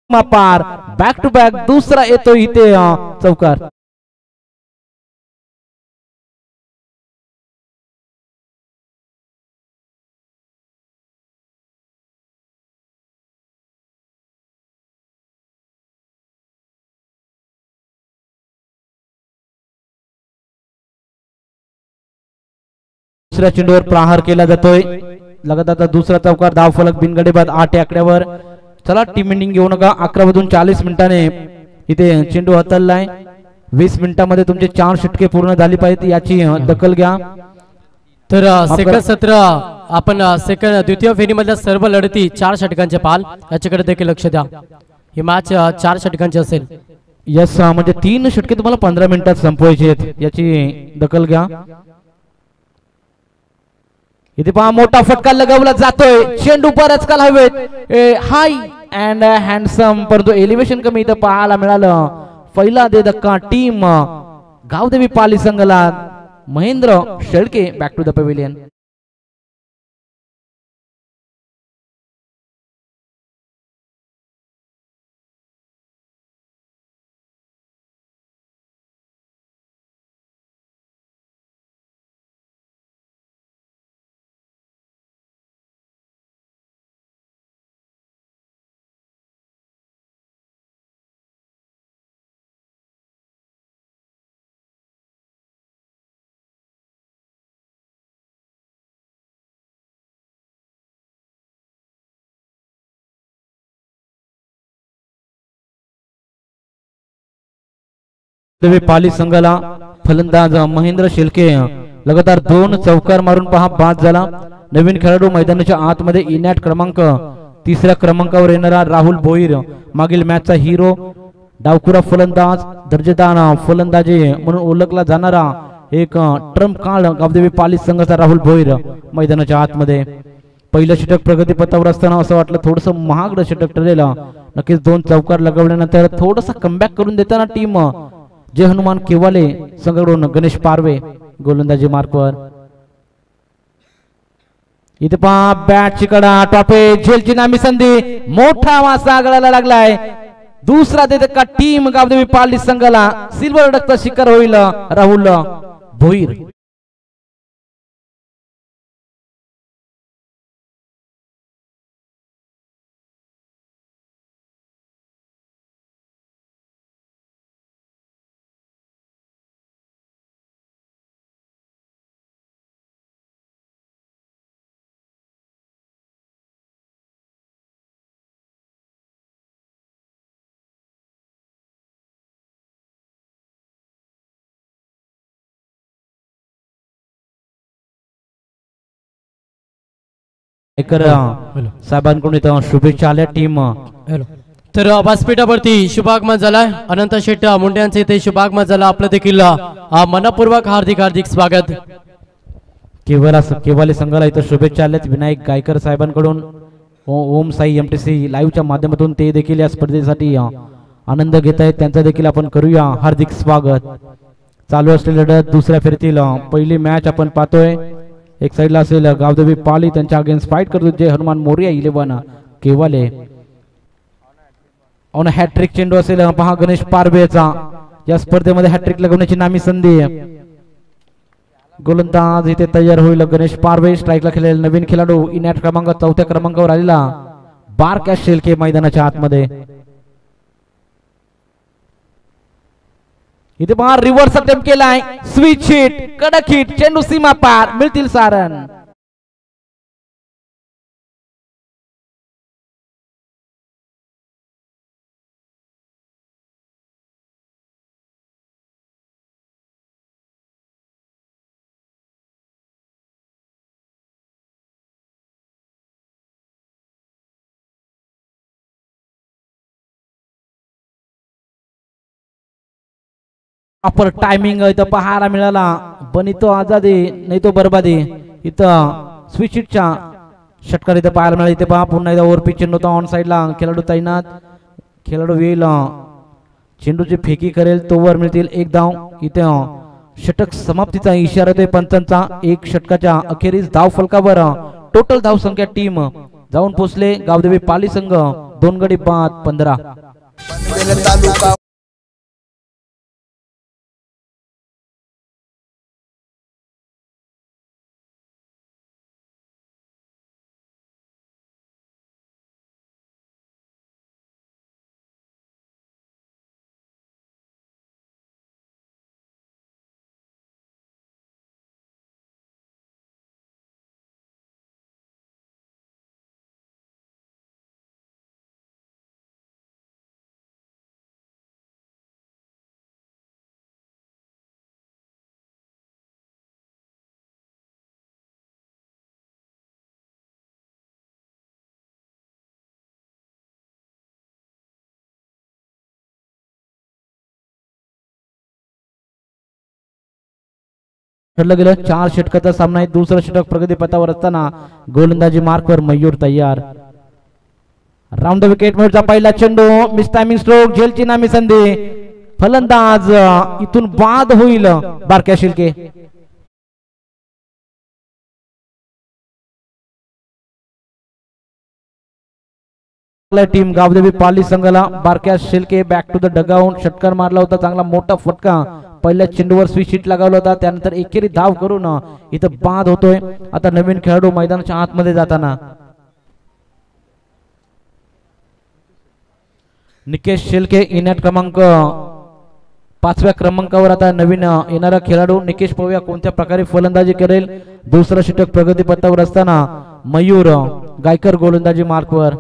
पार back to back दुसरा येतो इथे चौकार. दुसऱ्या चेंडूवर प्रहार केला जातोय. लगातार दुसरा चौकार धावफलक बिनगडे बाद 8 आकड्यावर. चला टीम एंडिंग घेऊ नका. 11:40 मिनिटाने इथे चेंडू हाताळलाय. 20 मिनिटांमध्ये तुमचे 4 षटके पूर्ण झाली पाहिजेत याची दखल घ्या. तर सेकंड सत्र आपण द्वितीय फेरीमधल्या सर्व लढती 4 षटकांचे पाल याच्याकडे देखील लक्ष द्या. ही मॅच 4 षटकांची असेल. यस म्हणजे 3 षटके तुम्हाला 15 मिनिटात संपवायचे आहेत याची दखल घ्या. इथे पहा मोठा फटका लगावला जातोय. चेंडू बराच काल हवेत. हाय अँड हँडसम परंतु एलिव्हेशन कमी इथं पाहायला मिळालं. पहिला दे धक्का टीम गावदेवी पाली संघाला. Mahendra Shelke back to the pavilion. Pali संघाला फलंदाज महेंद्र शेळके लगातार 2 चौकार मारून पहा बाद झाला. नवीन खेळाडू मैदानाच्या आतमध्ये इनॅट क्रमांक 3ऱ्या क्रमांकावर येणारा राहुल भोईर. मागील मॅचचा हिरो डावखुरा फलंदाज दर्जेदार फलंदाजी म्हणून ओळखला जाणारा एक ट्रम्प कार्ड गावदेवी पाली संघाचा राहुल भोईर मैदानाच्या आतमध्ये. पहिलं षटक प्रगतीपथावर असताना असं वाटलं थोडस महागडं षटक ठरलेलं. नक्कीच 2 चौकार लगावल्यानंतर थोडासा कमबॅक करून देताना टीम जय हनुमान केवाले संघाकडून गणेश पारवे गोलंदाजी मार्कवर. इथे पहा बॅटची कडा टॉपे झेलची नामी संधी. मोठा मासा गळाला लागलाय. दुसरा देते का टीम गावदेवी पाली संघाला. सिल्वर डकचा शिकार होईल राहुल भोईर. साहेबांकडून इथं शुभेच्छा आल्या टीम. तर व्यासपीठावरती शुभागमन झालाय. अनंत शेट मुंडे यांचे इथे शुभागमन झाला. आपलं देखील मनपूर्वक हार्दिक हार्दिक स्वागत. केवाले संघाला इथं शुभेच्छा आल्यात विनायक गायकर साहेबांकडून. ओम साई एमटीसी लाईव्हच्या माध्यमातून ते देखील या स्पर्धेसाठी आनंद घेत आहेत. त्यांचा देखील आपण करूया हार्दिक स्वागत. चालू असलेल्या लढत दुसऱ्या फेरीतील पहिली मॅच आपण पाहतोय. एक साइडला असेल गावदेवी पाली त्यांच्या अगेन्स्ट फाईट करतो जय हनुमान मोरिया 11 केवाले. ऑन हॅट्रिक चेंडू असेल पहा गणेश पारवेचा. या स्पर्धेमध्ये हॅट्रिक लगवण्याची नामी संधी. गोलंदाज इथे तयार होईल गणेश पारवे. स्ट्राईकला खेळलेला नवीन खेळाडू इनॅट क्रमांक 4थ्या क्रमांकावर आलेला बारकॅश शेळके मैदानाच्या आतमध्ये. इथे पहा रिव्हर्स अटेम्प्ट केलाय. स्विच हिट कडक हिट चेंडू सीमा पार मिळतील सारण. अपर टायमिंग इथं पाहायला मिळाला. बनितो आजादी नाही तो बरबादी. इथं स्विच हिटच्या षटकार इथं पाहायला मिळाला. इथे पहा पुन्हा एकदा ओव्हर पिच चेंडू होता ऑन साइडला. खेळाडू तैनात. खेळाडू येईल चेंडूची फेकी करेल तोवर मिळतील 1 धाव. इथे षटक समाप्तीचा इशारा देतोय पंचांचा. 1 षटकाच्या अखेरीस धाव फलकावर टोटल धाव संख्या टीम जाऊन पोहोचले गावदेवी पाली संघ 2 गडी बाद 15. पनवेल तालुका खेळलं गेलं 4 षटकाचा सामना आहे. दुसरा षटक प्रगती पथावर असताना गोलंदाजी मार्कवर मयूर तयार. राऊंड द विकेट मिळचा पहिला चेंडू मिस टायमिंग स्ट्रोक झेलची नामी संधी. फलंदाज इथून बाद होईल बारक्या शिल्के. टीम गावदेवी पाली संघाला बारक्या Shilke back to the dugout षटकार मारला होता. चांगला मोठा फटका पहिल्या चेंडूवर स्विच हिट लगावला होता. त्यानंतर एकेरी धाव करून इथं बाद होतोय. आता नवीन खेळाडू मैदानाच्या आतमध्ये जाताना निकेश शिल्के इनॅट क्रमांक 5व्या क्रमांकावर आता नवीन येणारा खेळाडू निकेश पाहूया कोणत्या प्रकारे फलंदाजी करेल. दुसरा षटक प्रगती पथावर असताना मयूर गायकर गोलंदाजी मार्कवर.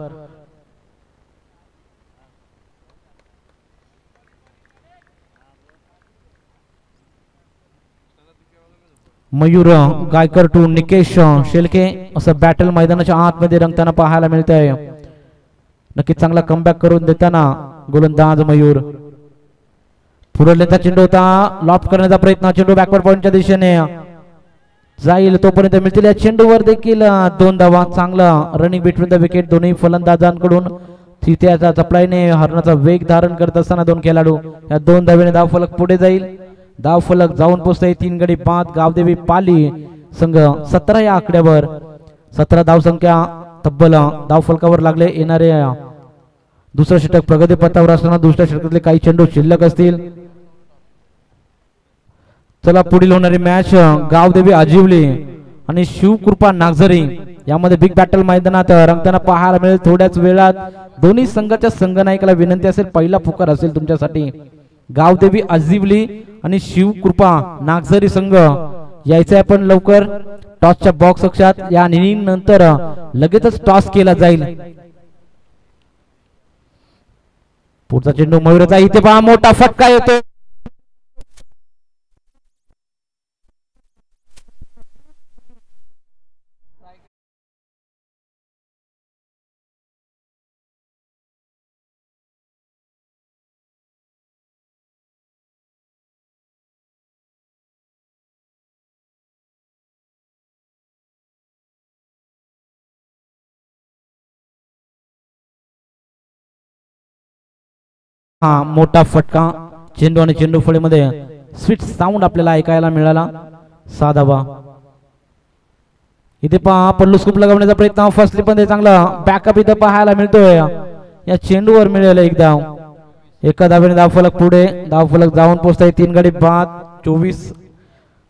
मयूर गायकर टू निकेश शेलके असं बॅटल मैदानाच्या आतमध्ये रंगताना पाहायला मिळत आहे. नक्कीच चांगला कमबॅक करून देताना गोलंदाज मयूर. पुरवलेला चेंडू होता लॉफ्ट करण्याचा प्रयत्न. चेंडू बॅकवर्ड पॉइंटच्या दिशेने जाईल तोपर्यंत मिळतील. या चेंडूवर देखील 2 धावा. चांगला रनिंग बिटवीन द विकेट दोन्ही फलंदाजांकडून. तिथे चपलाईने हरणाचा वेग धारण करत असताना 2 खेळाडू. या 2 धावेने धाव फलक पुढे जाईल. धाव फलक जाऊन पोहोचते 3 गडी बाद. गावदेवी पाली संघ 17 या आकड्यावर. 17 धावसंख्या तब्बल धाव फलकावर लागले. येणारे दुसरं षटक प्रगती पथावर असताना दुसऱ्या षटकातले काही चेंडू शिल्लक असतील. चला पुढील होणारी मॅच गावदेवी आजिवली आणि शिवकृपा नागझरी यामध्ये बिग बॅटल मैदानात रंगताना पाहायला मिळेल. थोड्याच वेळात दोन्ही संघाच्या संघनायकाला विनंती असेल पहिला पुकार असेल तुमच्यासाठी. गावदेवी आजिवली आणि शिवकृपा नागझरी संघ यायचा आहे पण लवकर. टॉसच्या बॉक्स कक्षात या इनिंग नंतर लगेचच टॉस केला जाईल. पुढचा चेंडू मयूरचा. इथे पहा मोठा फटका येतो. हा मोठा फटका. चेंडू आणि चेंडू फळीमध्ये स्वीट साऊंड आपल्याला ऐकायला मिळाला. 6 धावा. इथे पहा पल्लू स्कूप लगावण्याचा प्रयत्न. फसली पण चांगला बॅकअप इथं पाहायला मिळतोय. या चेंडूवर मिळेल 1 धाव. एका धावेने धाव फलक पुढे. धाव फलक जाऊन पोहोचताय 3 गडी बाद 24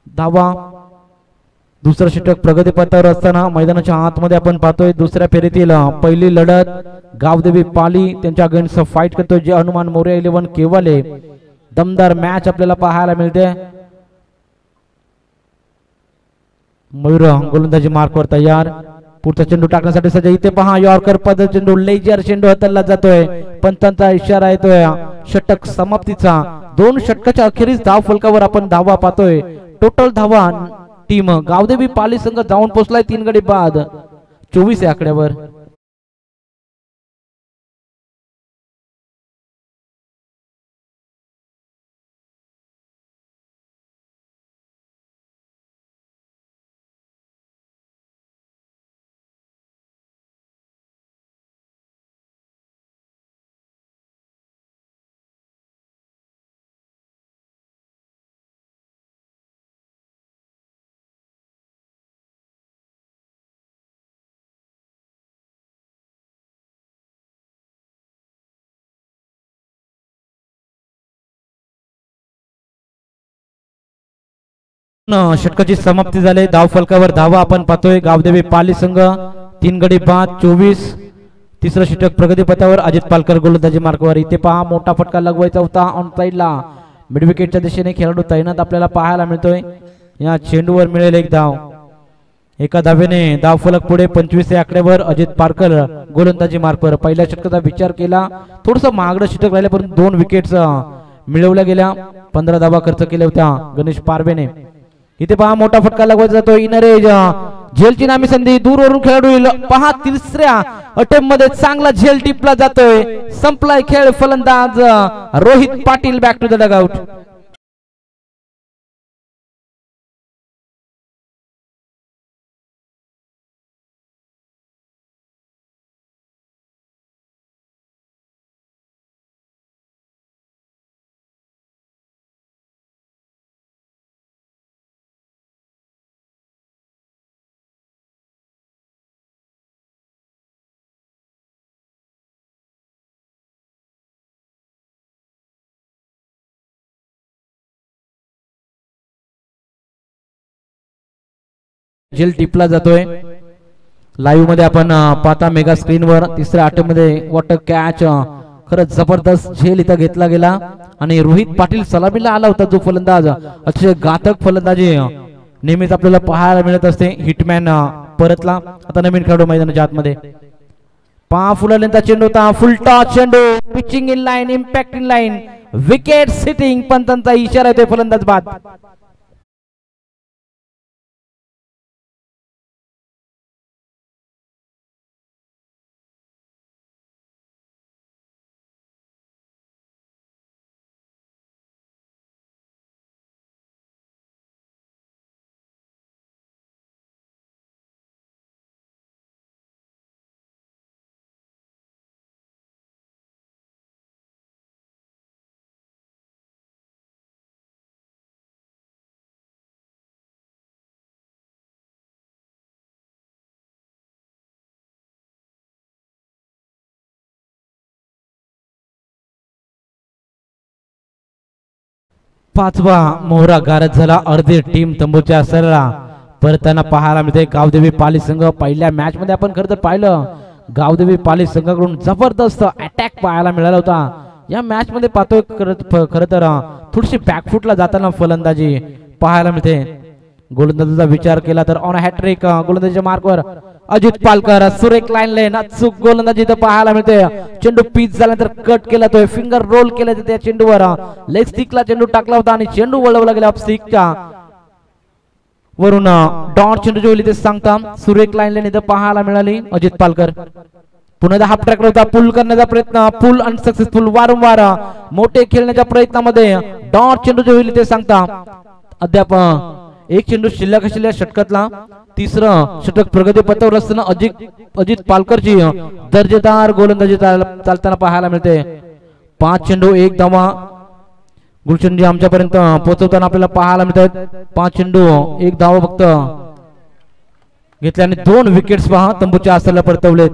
धावा. दुसरं षटक प्रगती पथावर असताना मैदानाच्या आतमध्ये आपण पाहतोय दुसऱ्या फेरीतील पहिली लढत गावदेवी पाली त्यांच्या अगेन्स्ट फाईट करतोय जे हनुमान मोरे 11 केवाले. दमदार मॅच आपल्याला पाहायला मिळते. मयूर गोलंदाजी मार्कवर तयार. पुढचा चेंडू टाकण्यासाठी सज्ज. इथे पहा यॉर्कर पद्धत चेंडू लेजर चेंडू हाताला जातोय. पंचांचा इशारा येतोय षटक समाप्तीचा. 2 षटकाच्या अखेरीस धाव फलकावर आपण धावा पाहतोय. टोटल धावा टीम गावदेवी पाली संघ जाऊन पोहोचलाय 3 गडी बाद 24 या आकड्यावर. षटकाची समाप्ती झाली. धाव फलकावर धावा आपण पाहतोय. गावदेवी पाली संघ 3 गडी बाद 24. तिसरं षटक प्रगती पथावर अजित पालकर गोलंदाजी मार्गावर. इथे पहा मोठा फटका लगवायचा होता ऑन साइडला. मिड विकेटच्या दिशेने खेळाडू तैनात आपल्याला पाहायला मिळतोय. या चेंडूवर मिळेल एक धाव. एका धावेने धाव फलक पुढे 25 या आकड्यावर अजित पालकर गोलंदाजी मार्गावर. पहिल्या षटकाचा विचार केला, थोडस महागडं षटक राहिले परंतु 2 विकेट्स मिळवल्या गेल्या. 15 धावा खर्च केल्या होत्या गणेश पारवेने. इथे पहा मोठा फटका लगवायचा जातो. इनरेज झेलची नामी संधी दूरवरून खेळाडू येईल. पहा तिसऱ्या अटेम्प्ट मध्ये चांगला झेल टिपला जातोय. संपलाय खेळ. फलंदाज Rohit Patil back to the dugout. झेल टिपला जातोय. लाईव्ह मध्ये आपण पाहता मेगा स्क्रीनवर तिसऱ्या अटेम्प्टमध्ये वॉटर कॅच. खरंच जबरदस्त झेल इथं घेतला गेला आणि रोहित पाटील सलामीला आला होता. जो फलंदाज अतिशय घातक फलंदाजी नेहमीच आपल्याला पाहायला मिळत असते. हिटमॅन परतला. आता नवीन खेळाडू मैदानाच्या आतमध्ये. पहा फुललेंचा चेंडू होता. फुलटा चेंडू. Pitching in line. Impact in line. Wicket hitting. पंतांचा इशारा येतोय. फलंदाज बाद. पाचवा मोहरा गारद झाला. अर्धी टीम तंबूच्या सरला परताना पाहायला मिळते. गावदेवी पाली संघ पहिल्या मॅच मध्ये आपण खरं तर पाहिलं गावदेवी पाली संघाकडून जबरदस्त अटॅक पाहायला मिळाला होता. या मॅच मध्ये पाहतोय खरं तर थोडीशी बॅकफुटला जाताना फलंदाजी पाहायला मिळते. गोलंदाजीचा विचार केला तर ऑन हॅट्रिक गोलंदाजीच्या मार्कवर अजित पालकर. सुरेख लाईन लेन अचूक गोलंदाजी इथं पाहायला मिळते. चेंडू पिच झाल्यानंतर कट केला तो. फिंगर रोल केला त्या चेंडूवर. लेग स्टिकला चेंडू टाकला होता आणि चेंडू वळवला गेला ऑफ स्टिकच्या वरून. डॉट चेंडू जो होईल ते सांगता सुरेख लाईन लेन इथं पाहायला मिळाली. अजित पालकर पुन्हा हाफ ट्रॅक होता. पुल करण्याचा प्रयत्न. पुल अनसक्सेसफुल. वारंवार मोठे खेळण्याच्या प्रयत्नामध्ये डॉट चेंडू जो होईल ते सांगता अद्याप एक चेंडू शिल्लक असलेल्या षटकातला तिसरं षटक प्रगती पथावर असताना अजित पालकरची दर्जेदार गोलंदाजी चालताना पाहायला मिळते. 5 चेंडू 1 धावा गुलशनजी आमच्यापर्यंत पोहोचवताना आपल्याला पाहायला मिळतात. 5 चेंडू 1 धावा फक्त घेतल्याने 2 विकेट्स पहा तंबूच्या आसरला परतवलेत.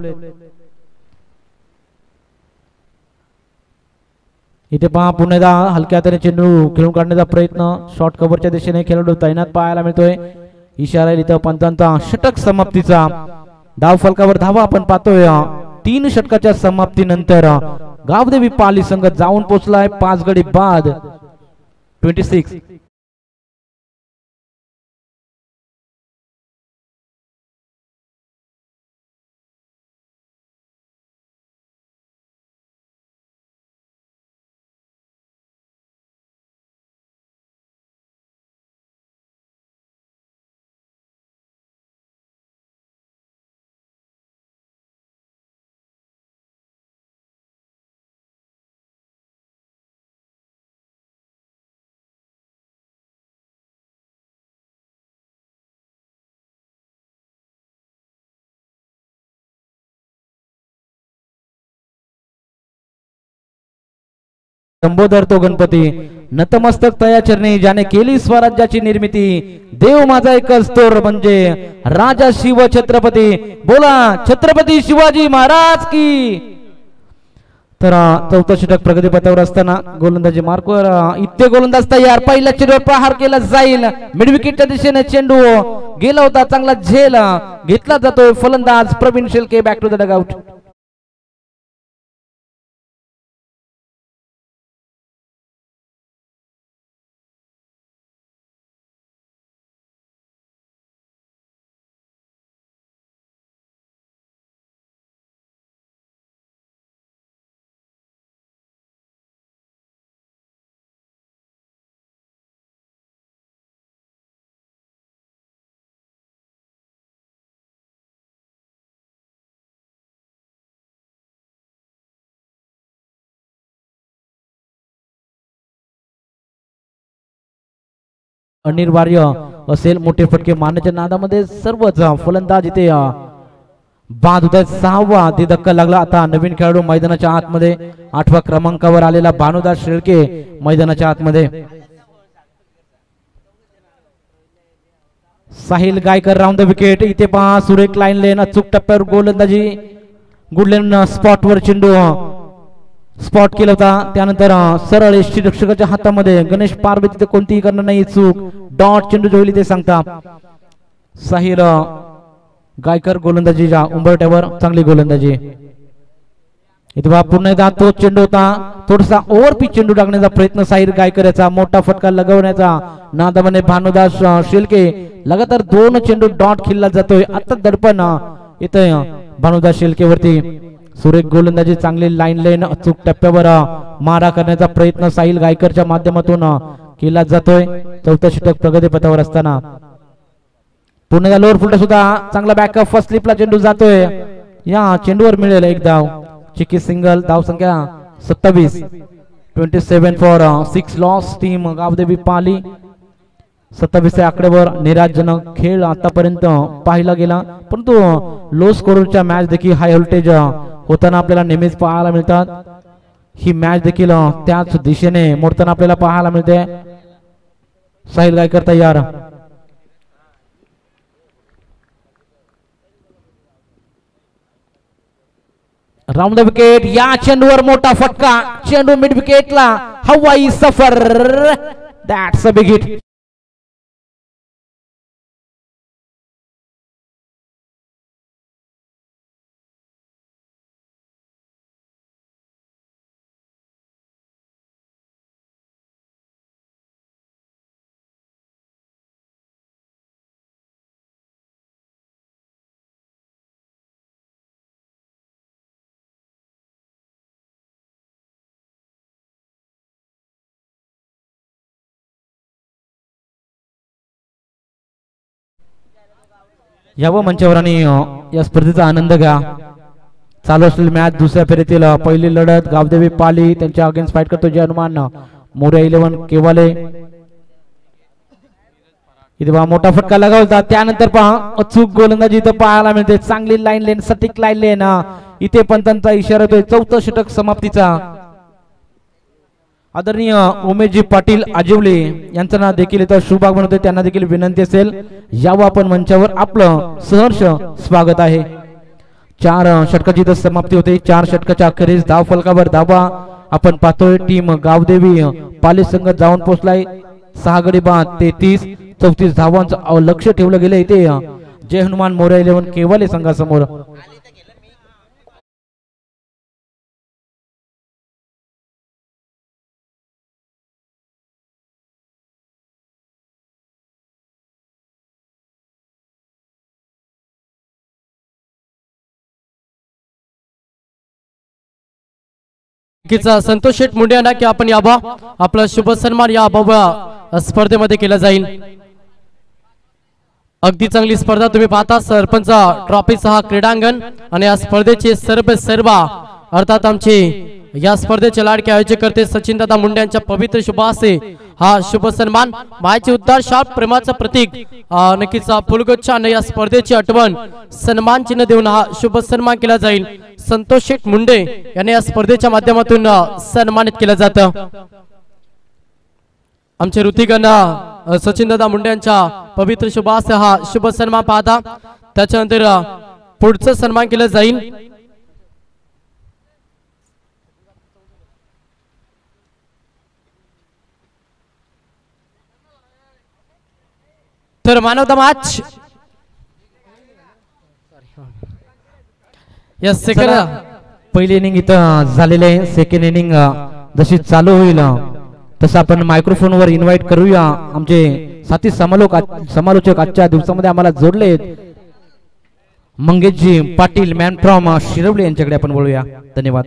इथे पहा पुन्हा एकदा हलक्या हाताने चेंडू खेळून काढण्याचा प्रयत्न. शॉर्ट कव्हरच्या दिशेने खेळाडू तैनात पाहायला मिळतोय. इशारा इथं पंतांचा. षटक समाप्तीचा. धाव फलकावर धावा आपण पाहतोय. 3 षटकाच्या समाप्तीनंतर गावदेवी पाली संघ जाऊन पोहोचलाय 5 गडी बाद 26. संबोधर तो गणपती नतमस्तक तया चरणी ज्याने केली स्वराज्याची निर्मिती. देव माझा एकच तोर म्हणजे राजा शिव छत्रपती. बोला छत्रपती शिवाजी महाराज की. तर चौथा षटक प्रगतीपथावर असताना गोलंदाजी मार्कवर इथे गोलंदाज तयार. पहिल्या चेंडूवर प्रहार केला जाईल. मिड विकेटच्या दिशेने चेंडू गेला होता. चांगला झेल घेतला जातोय. फलंदाज Pravin Shelke back to the dugout. अनिवार्य असेल मोठे फटके मारण्याच्या नादामध्ये सर्वच फलंदाज इथे बाद होत आहेत. 6वा धक्का लागला. आता नवीन खेळाडू मैदानाच्या आतमध्ये 8व्या क्रमांकावर आलेला भानुदास शेळके मैदानाच्या आतमध्ये. Sahil Gaykar round the wicket. इथे पहा सुरेख लाईन लेन अचूक टप्प्यावर गोलंदाजी. गुडलेन स्पॉट वर चेंडू स्पॉट केला होता. त्यानंतर सरळ रक्षकाच्या हातामध्ये गणेश पारवे तिथे कोणतीही करणं नाही. चूक डॉट चेंडू जोडली ते सांगता. साहिल गायकर गोलंदाजीच्या उंबरट्यावर चांगली गोलंदाजी. इथे बा पुन्हा एकदा तो चेंडू होता. थोडासा ओव्हर पिच चेंडू टाकण्याचा प्रयत्न साहिल गायकर याचा. मोठा फटका लगवण्याचा नादामध्ये भानुदास शेळके. लगातार 2 चेंडू डॉट खेळला जातोय. आता दडपण इथे भानुदास शेळकेवरती. सुरेख गोलंदाजी चांगली लाईन लेन अचूक टप्प्यावर मारा करण्याचा प्रयत्न साहिल गायकरच्या माध्यमातून केला जातोय. चौथा षटक प्रगतीपथावर असताना पुन्हा लोअर फुलटा सुद्धा चांगला बॅकअप. फर्स्ट स्लिपला चेंडू जातोय. या चेंडूवर मिळेल एक धाव. Cheeky single. धाव संख्या 27. 27 for 6 loss. Team Gavdevi Pali. 27 आकड्यावर निराशजनक खेळ आतापर्यंत पाहिला गेला. परंतु लो स्कोरच्या मॅच देखील हाय व्होल्टेज होताना आपल्याला नेहमीच पाहायला मिळतात. ही मॅच देखील त्याच दिशेने मोडताना आपल्याला पाहायला मिळते. साहिल गायकर तयार. Round the wicket. या चेंडूवर मोठा फटका. चेंडू मिड विकेटला. हवाई सफर. That's a big hit. यावं मंचावर आणि या स्पर्धेचा आनंद घ्या. चालू असलेली मॅच दुसऱ्या फेरीतील पहिली लढत गावदेवी पाली त्यांच्या अगेन्स्ट फाईट करतो. जे हनुमान मोरे 11 केवाले. इथे पहा मोठा फटका लगावला. त्यानंतर पहा अचूक गोलंदाजी इथं पाहायला मिळते. चांगली लाईन लेन सटीक लाईन लेन. इथे पण त्यांचा इशारा होतोय चौथं षटक समाप्तीचा. आदरणीय उमेशजी पाटील आजिवले यांचं नाव देखील इथं शुभागमन होते. त्यांना देखील विनंती असेल यावं आपण मंचावर. आपलं सहर्ष स्वागत आहे. 4 षटकाची इथं समाप्ती होते. 4 षटकाच्या अखेरीस धाव फलकावर धावा आपण पाहतोय. टीम गावदेवी पाली संघ जाऊन पोहोचलाय. 6 गडी बाद 33. 34 धावांचं लक्ष ठेवलं गेलं इथे जय हनुमान मोरे 11 केवाले संघासमोर. संतोष शेठ मुंडे यांना की आपण यावा. आपला शुभ सन्मान या भव्य स्पर्धेमध्ये केला जाईल. अगदी चांगली स्पर्धा तुम्ही पाहता. सरपंच ट्रॉफीचा हा क्रीडांगण आणि या स्पर्धेचे सर्व अर्थात आमचे या स्पर्धेचे लाडके आयोजकर्ते सचिन दादा मुंडे यांच्या पवित्र शुभासे हा शुभ सन्मान मायाचे उद्धार शाप प्रेमाचं प्रतीक नक्कीच फुलगच्छ आणि या स्पर्धेची आठवण सन्मान चिन्ह देऊन हा शुभ सन्मान केला जाईल. संतोष शेठ मुंडे यांनी या स्पर्धेच्या माध्यमातून सन्मानित केलं जातं. आमचे ऋतिकन सचिन दादा मुंडे यांच्या पवित्र शुभासे हा शुभ सन्मान पाहता. त्याच्यानंतर पुढचं सन्मान केलं जाईल. तर man of the match yes second पहिली इनिंग इथं झालेले आहे. सेकंड इनिंग जशी चालू होईल तसं आपण मायक्रोफोन वर इन्व्हाइट करूया आमचे साथी समालोचक आजच्या दिवसामध्ये आम्हाला जोडले आहेत. मंगेशजी पाटील मॅन फ्रॉम शिरवली यांच्याकडे आपण बोलूया. धन्यवाद.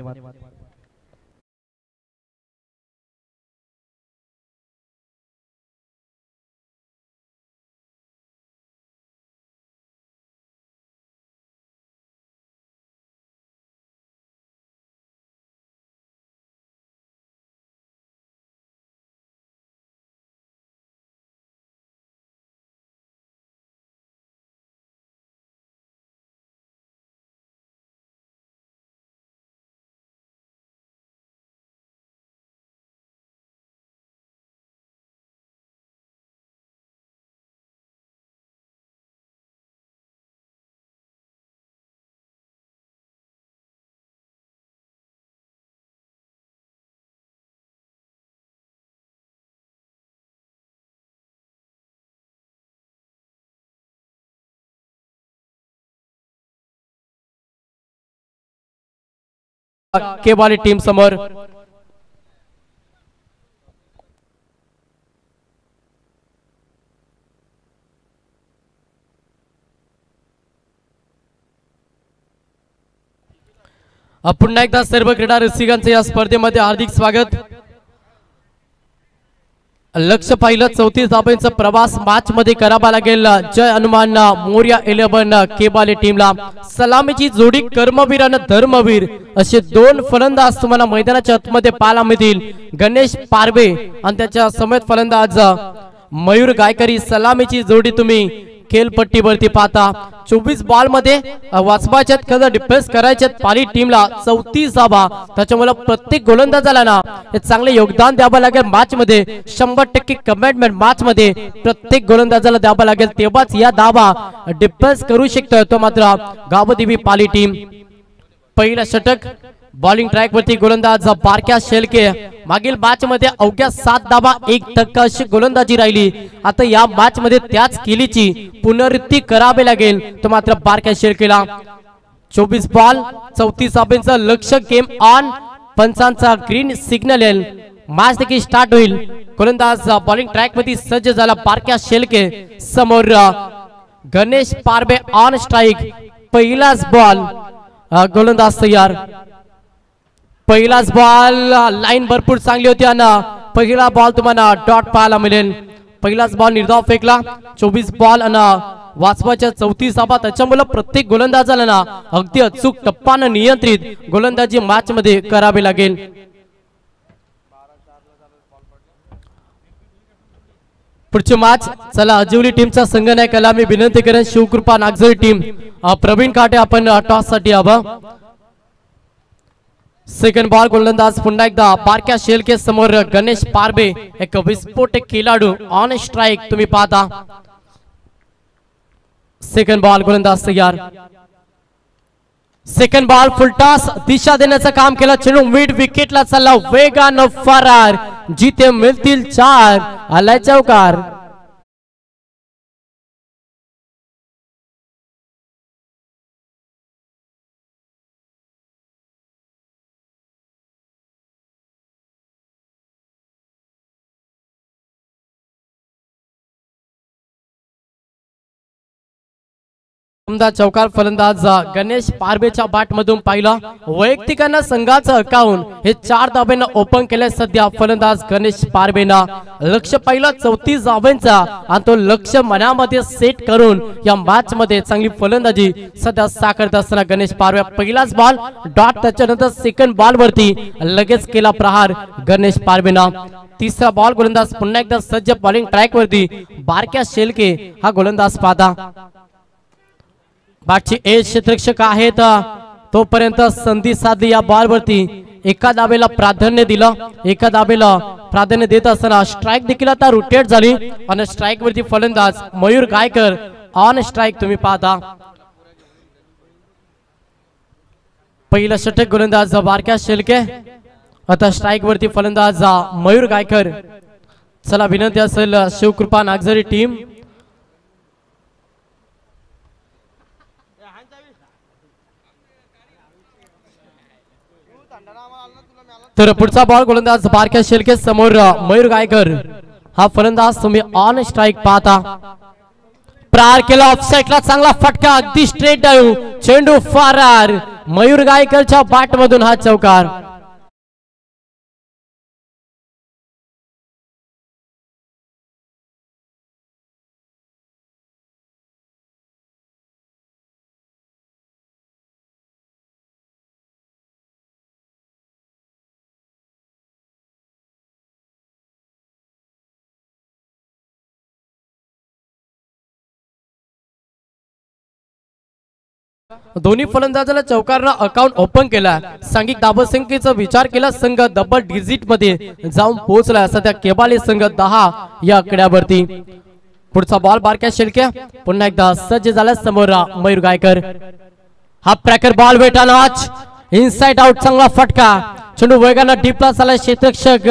केवाली टीम समोर पुन्हा एकदा सर्व क्रीडा रसिकांचे या स्पर्धेमध्ये हार्दिक स्वागत. लक्ष पाहिलं 34 धाब्यांचा प्रवास मॅच मध्ये करावा लागेल. जय हनुमान मोर्या 11 केबाले टीमला सलामीची जोडी कर्मवीर आणि धर्मवीर असे दोन फलंदाज तुम्हाला मैदानाच्या आतमध्ये पाहायला मिळतील. गणेश पारवे आणि त्याच्या समेत फलंदाज मयूर गायकरी सलामीची जोडी तुम्ही खेळपट्टीवरती पाहता. 24 बॉल मध्ये वाचवायच्यात कदा डिफेन्स करायच्यात पाली टीमला 34 धाबा. त्याच्यामुळे प्रत्येक गोलंदाजाला ना हे चांगले योगदान द्यावं लागेल. मॅच मध्ये 100% कमिटमेंट मॅच मध्ये प्रत्येक गोलंदाजाला द्यावं लागेल तेव्हाच या धाबा डिफेन्स करू शकतो. तो मात्र गावदेवी पाली टीम पहिला षटक बॉलिंग ट्रॅक वरती गोलंदाज बारक्या शेलके. मागील मॅच मध्ये अवघ्या 7 धाबा 1 टक्का अशी गोलंदाजी राहिली. आता या मॅच मध्ये त्याच केलीची पुनरावृत्ती करावी लागेल. तो मात्र बारक्या शेलकेला 24 बॉल 34 धाब्यांचं लक्ष. गेम ऑन पंचांचा ग्रीन सिग्नल येईल. मॅच देखील स्टार्ट होईल. गोलंदाज बॉलिंग ट्रॅक मध्ये सज्ज झाला बारक्या शेलके समोर. गणेश पारबे ऑन स्ट्राइक. पहिलाच बॉल गोलंदाज तयार. पहिलाच बॉल लाईन भरपूर चांगली होती आणि पहिला बॉल तुम्हाला डॉट पाहायला मिळेल. पहिलाच बॉल निर्धाव फेकला. 24 बॉल आणि वाचवाच्या 34 धाबा. त्याच्यामुळे प्रत्येक गोलंदाजाला ना अगदी अचूक टप्पानं नियंत्रित गोलंदाजी मॅच मध्ये करावी लागेल. पुढची मॅच चला अजिवली टीमचा संघनायकाला मी विनंती करेन शिवकृपा नागझरी टीम प्रवीण काटे आपण टॉस साठी हवा. सेकंड बॉल गोलंदाज पुन्हा एकदा बारक्या शेलके समोर गणेश पारबे एक विस्फोटक खेळाडू ऑन स्ट्राइक तुम्ही पाहता. सेकंड बॉल गोलंदाज तयार. सेकंड बॉल फुलटॉस दिशा देण्याचं काम केलं. चेंडू मिड विकेटला चालला वेगानं फरार. जिथे मिळतील 4 आलाय चौकार. चौकार फलंदाज गणेश पारबेच्या बॅट मधून पाहिला. वैयक्तिकांना संघाचं अकाउंट हे 4 धाब्यांना ओपन केले. सध्या फलंदाज गणेश पारबेना लक्ष पाहिलं 34 धाब्यांचा आणि तो लक्ष मनामध्ये सेट करून या मॅच मध्ये चांगली फलंदाजी सध्या साकारत असताना गणेश पारबे पहिलाच बॉल डॉट. त्याच्यानंतर सेकंड बॉल वरती लगेच केला प्रहार गणेश पारबेना. तिसरा बॉल गोलंदाज पुन्हा एकदा सज्ज बॉलिंग ट्रॅक वरती बारक्या शेलके हा गोलंदाज पाहता. बाटची एज क्षेत्ररक्षक आहेत तोपर्यंत संधी साधली या बॉल वरती. एका धाबेला प्राधान्य दिलं. एका धाबेला प्राधान्य देत असताना स्ट्राइक देखील आता रोटेट झाली आणि स्ट्राइक वरती फलंदाज मयूर गायकर ऑन स्ट्राइक तुम्ही पाहता. पहिला षटक गोलंदाज बारक्या शेलके. आता स्ट्राइक वरती फलंदाज मयूर गायकर. चला विनंती असेल शिवकृपा नागझरी टीम तर पुढचा बॉल गोलंदाज बारक्या शेलके समोर मयूर गायकर हा फलंदाज तुम्ही ऑन स्ट्राइक पाहता. प्रार केला ऑफसाइडला चांगला फटका अगदी स्ट्रेट डायू चेंडू फारार मयूर गायकरच्या बॅट मधून हा चौकार. दोन्ही फलंदाजाला चौकारनं अकाउंट ओपन केला. सांघिक धावसंख्येचा विचार केला संघ डबल डिजिट मध्ये जाऊन पोहोचला. सध्या केबाली संघ 10 या आकड्यावरती. पुढचा बॉल बारक्या शेलक्या पुन्हा एकदा सज्ज झाला समोर मयूर गायकर. हा प्रॅकर बॉल वेटा नाच इनसाइड आउट चांगला फटका चेंडू वेगानं डीपला झाला. क्षेत्ररक्षक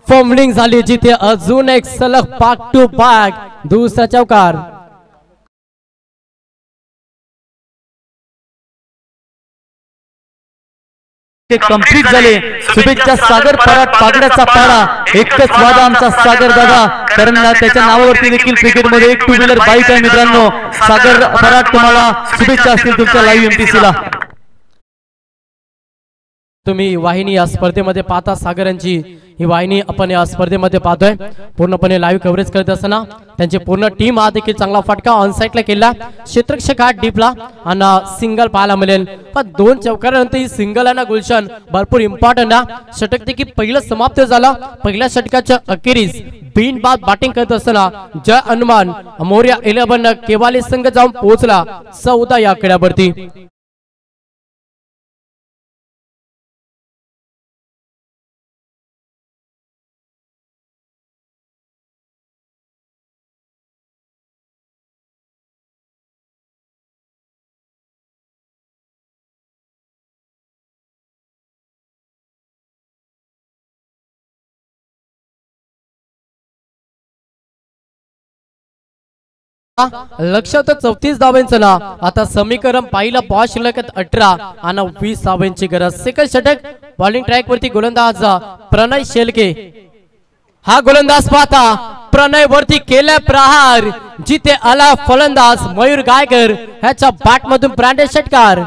फॉर्मलिंग झाली जिथे अजून एक सलग बॅक टू बॅक दुसरा चौकार. कंप्लीट झाले. शुभेच्छा सागर फराट पागड्याचा पाडा एकच वादा आमचा सागर दादा कारण त्याच्या नावावरती देखील क्रिकेटमध्ये एक 2 व्हीलर बाईक आहे मित्रांनो. सागर फराट तुम्हाला शुभेच्छा असतील तुमच्या लाईव्ह एमटीसी ला. तुम्ही वाहिनी या स्पर्धेमध्ये पाहता सागरांची ही वाहिनी आपण या स्पर्धेमध्ये पाहतोय. पूर्णपणे लाईव्ह कव्हरेज करत असताना त्यांची पूर्ण टीम हा देखील चांगला फटका ऑन साइडला केला. क्षेत्ररक्षक हा डीपला आणि सिंगल पाहायला मिळेल. पण 2 चौकारानंतर ही सिंगल आणि गुलशन भरपूर इम्पॉर्टंट आहे. षटक देखील पहिलं समाप्त झालं. पहिल्या षटकाच्या अखेरीस बिनबाद बॅटिंग करत असताना जय हनुमान मोर्या 11 केवाली संघ जाऊन पोहोचला 14 या आकड्यावरती. लक्षात 34 धावांचं ना. आता समीकरण पाहिलं बॉस शिल्लक 18 आणि 20 धावांची गरज. सेकंड षटक बॉलिंग ट्रॅक वरती गोलंदाज प्रणय शेलके. हा गोलंदाज पाहता प्रणय वरती केला प्रहार जिथे आला फलंदाज मयूर गायकर ह्याच्या बॅट मधून ब्रँडेड षटकार.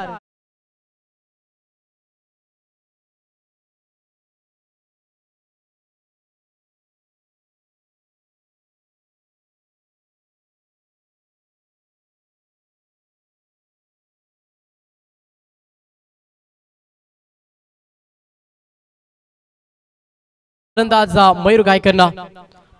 फलंदाज मयूर गायकरना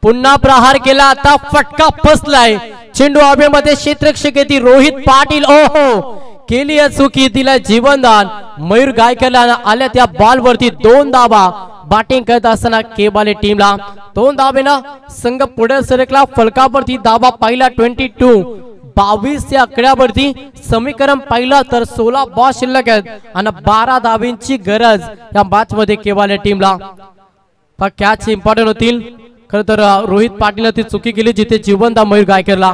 पुन्हा प्रहार केला. आता फटका फसलाय चेंडू हवेमध्ये. क्षेत्ररक्षक येते रोहित पाटील ओहो केली चुकी दिला जीवनदान. मयूर गायकरला आल्या त्या बॉल वरती 2 धावा. बॅटिंग करत असताना केबाले टीमला 2 धावेनं संघ पुढे सरकला. फलकावरती धावा पाहिला 22 या आकड्यावरती. समीकरण पाहिलं तर 16 बॉल शिल्लक आहेत आणि 12 धावांची गरज या मॅच मध्ये केबाले टीमला. कॅच इम्पॉर्टंट होतील. खरं तर रोहित पाटील ती चुकी केली जिथे जीवनदा मयूर गायकरला.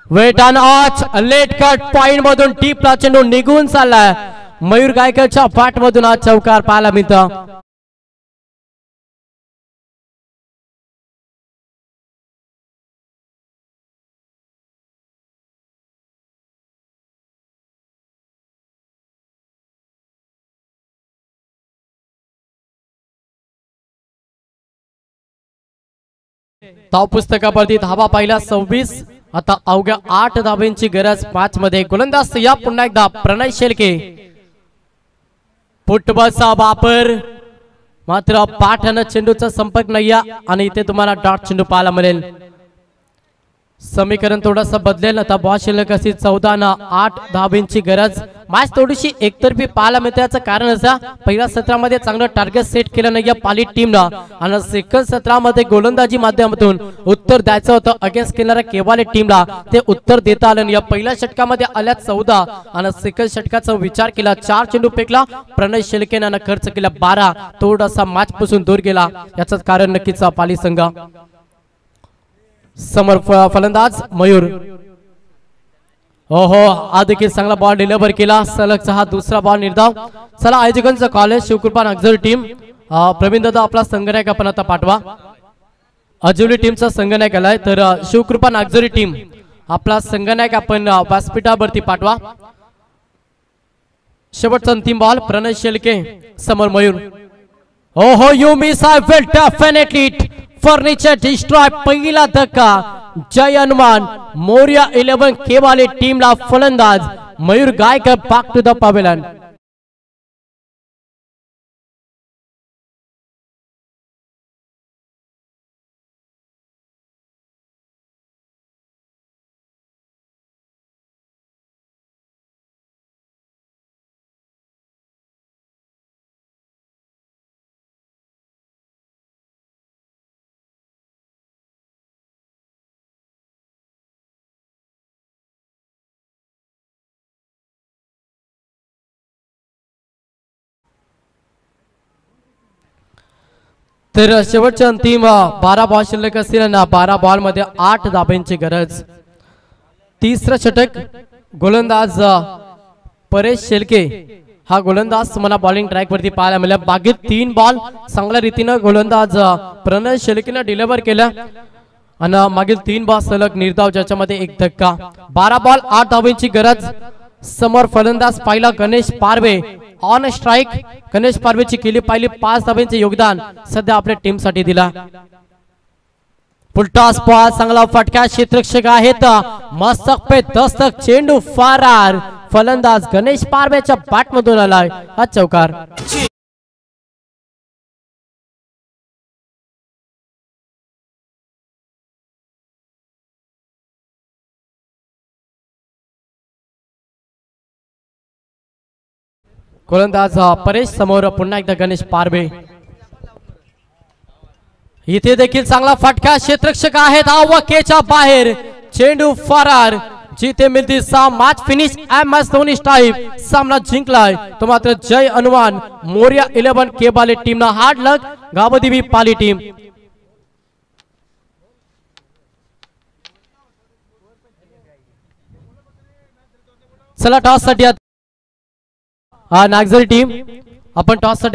वेट ऑन ऑच लेट कट पॉइंट मधून डीपला चेंडू निघून चाललाय. मयूर गायकरच्या बॅट मधून आज चौकार पाहायला मिळतं. धाव पुस्तकावरती धावा पाहिला 26. आता अवघ्या 8 धावांची गरज मॅच मध्ये. गोलंदाज या पुन्हा एकदा प्रणय शेलके. फुटबॉलचा वापर मात्र पाठानं चेंडूचा संपर्क नाही आणि इथे तुम्हाला डॉट चेंडू पाहायला मिळेल. समीकरण थोडासा बदलेल. आता बॉल शिल्लक अशी 14 ना 8 धावांची गरज. मॅच थोडीशी एकतर्फी पाहायला मिळते. याचं कारण असं पहिल्या सत्रामध्ये चांगलं टार्गेट सेट केलं नाही या पाली टीमनं आणि सेकंड सत्रामध्ये गोलंदाजी माध्यमातून उत्तर द्यायचं होतं अगेन्स्ट केणाऱ्या केवाले टीमला. ते उत्तर देता आलं. या पहिल्या षटकामध्ये आल्या 14 आणि सेकंड षटकाचा विचार केला 4 चेंडू फेकला. प्रणय शेलकेनं खर्च केला 12. थोडासा मॅच पासून दूर गेला. याचं कारण नक्कीच पाली संघ. समोर फलंदाज मयूर हो हा देखील चांगला बॉल डिलिव्हर केला. सलगचा हा दुसरा बॉल निर्धाव. चला आयोजकांचं कॉलेज शिवकृपा नागझरी टीम प्रवीण दादा आपला संघनायक आपण आता पाठवा. अजिवली टीमचा संघनायक आलाय तर शिवकृपा नागझरी टीम आपला संघनायक आपण व्यासपीठावरती पाठवा. शेवटचा अंतिम बॉल प्रणय शेलके समोर मयूर. हो you miss I will definitely furniture destroy. पहिला धक्का जय हनुमान मोरिया 11 केवाले टीमला फलंदाज Mayur Gaykar back to the pavilion. तर शेवटच्या अंतिम 12 बॉल शिल्लक असलेल्या 12 बॉल मध्ये 8 धाब्यांची गरज. तिसरा षटक गोलंदाज परेश शेलके हा गोलंदाज तुम्हाला बॉलिंग ट्रॅक वरती पाहायला मिळाला. बाकी 3 बॉल चांगल्या रीतीने गोलंदाज प्रणय शेलकेने डिलिव्हर केला आणि मागील 3 बॉल सलग निर्धाव ज्याच्यामध्ये 1 धक्का. 12 बॉल 8 धाब्यांची गरज. समोर फलंदाज पाहिला गणेश पारवे ऑन स्ट्राइक. गणेश पारवेची केली पाहिली 5 धाब्यांचे योगदान सध्या आपल्या टीम साठी दिला. पुलटॉस बॉल चांगला फटका क्षेत्ररक्षक आहेत मस्तक पे दस्तक चेंडू फरार. फलंदाज गणेश पारवेच्या बॅट मधून आलाय हा चौकार. गोलंदाज परेश समोर पुन्हा एकदा गणेश पारवे. इथे देखील चांगला फटका क्षेत्ररक्षक आहेत आवकेच्या बाहेर. चेंडू फरार. जिथे मिळते 6 match finish MS Dhoni style सामना जिंकलाय तो मात्र जय हनुमान मोरिया 11 केबाले टीमना हार्ड लक गावदेवी पाली टीम. चला टॉस साठी नागझरी टीम आपण टॉस साठी